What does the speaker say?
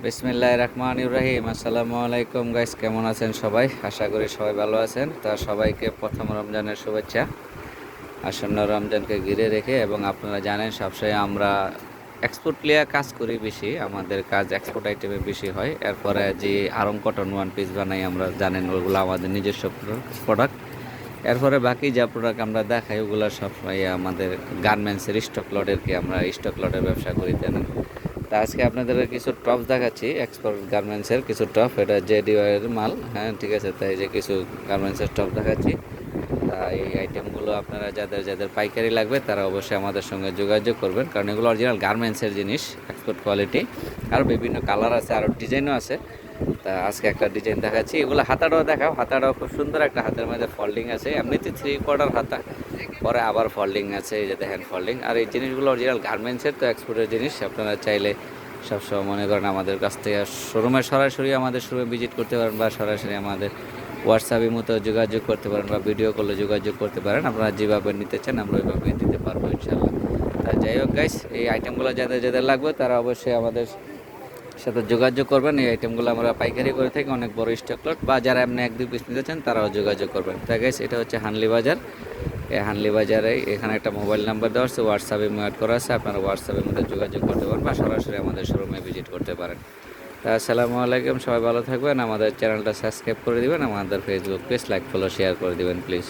বিসমিল্লাহির রহমানির রহিম। আসসালামু আলাইকুম গাইস, কেমন আছেন সবাই? আশা করি সবাই ভালো আছেন। তা সবাইকে প্রথম রমজানের শুভেচ্ছা। আসন্ন রমজানকে ঘিরে রেখে এবং আপনারা জানেন সবসময় আমরা এক্সপোর্ট লিয়া কাজ করি বেশি, আমাদের কাজ এক্সপোর্ট আইটেমে বেশি হয়। এরপরে যে আরং কটন ওয়ান পিস বানাই আমরা, জানেন ওগুলো আমাদের নিজস্ব প্রোডাক্ট। এরপরে বাকি যা প্রোডাক্ট আমরা দেখাই ওগুলো সবসময় আমাদের গার্মেন্টসের স্টক লটেরকে আমরা স্টক লটের ব্যবসা করি, জানেন। তা আজকে আপনাদের কিছু টপ দেখাচ্ছি, এক্সপোর্ট গার্মেন্টসের কিছু টপ, এটা জেডিওয়ার মাল। হ্যাঁ, ঠিক আছে। তাই যে কিছু গার্মেন্টসের টপ দেখাচ্ছি। তা এই আইটেমগুলো আপনারা যাদের যাদের পাইকারি লাগবে তারা অবশ্যই আমাদের সঙ্গে যোগাযোগ করবেন, কারণ এগুলো অরিজিনাল গার্মেন্টসের জিনিস, এক্সপোর্ট কোয়ালিটি। আরও বিভিন্ন কালার আছে, আরও ডিজাইনও আছে। তা আজকে একটা ডিজাইন দেখাচ্ছি। এগুলো হাতাটাও দেখাও। হাতাটাও খুব সুন্দর, একটা হাতের মধ্যে ফোল্ডিং আছে, এমনিতে 3/4 হাতা, পরে আবার ফোল্ডিং আছে, এই যে দেখেন ফোল্ডিং। আর এই জিনিসগুলো অরিজিনাল গার্মেন্টসের, তো এক্সপোর্টের জিনিস। আপনারা চাইলে সবসময় মনে করেন আমাদের কাছ থেকে শোরুমে সরাসরি আমাদের শোরুমে ভিজিট করতে পারেন, বা সরাসরি আমাদের হোয়াটসঅ্যাপের মতো যোগাযোগ করতে পারেন, বা ভিডিও কলে যোগাযোগ করতে পারেন। আপনারা যেভাবে নিতে চান আমরা ওইভাবে দিতে পারবো ইনশাল্লাহ। তা যাই হোক গাইস, এই আইটেমগুলো যাদের যাদের লাগবে তারা অবশ্যই আমাদের সাথে যোগাযোগ করবেন। এই আইটেমগুলো আমরা পাইকারি করে থাকি, অনেক বড় স্টক লট, বা যারা এমনি 1-2 পিস নিতে চান তারাও যোগাযোগ করবেন। তাই গাইস, এটা হচ্ছে হানলি বাজার। এই হানলি বাজারে এখানে একটা মোবাইল নাম্বার দেওয়া আছে, হোয়াটসঅ্যাপে অ্যাড করা আছে। আপনারা হোয়াটসঅ্যাপের মধ্যে যোগাযোগ করতে পারেন, বা সরাসরি আমাদের শোরুমে ভিজিট করতে পারেন। তা আসসালামু আলাইকুম, সবাই ভালো থাকবেন। আমাদের চ্যানেলটা সাবস্ক্রাইব করে দিবেন, আমাদের Facebook page like follow share করে দিবেন প্লিজ।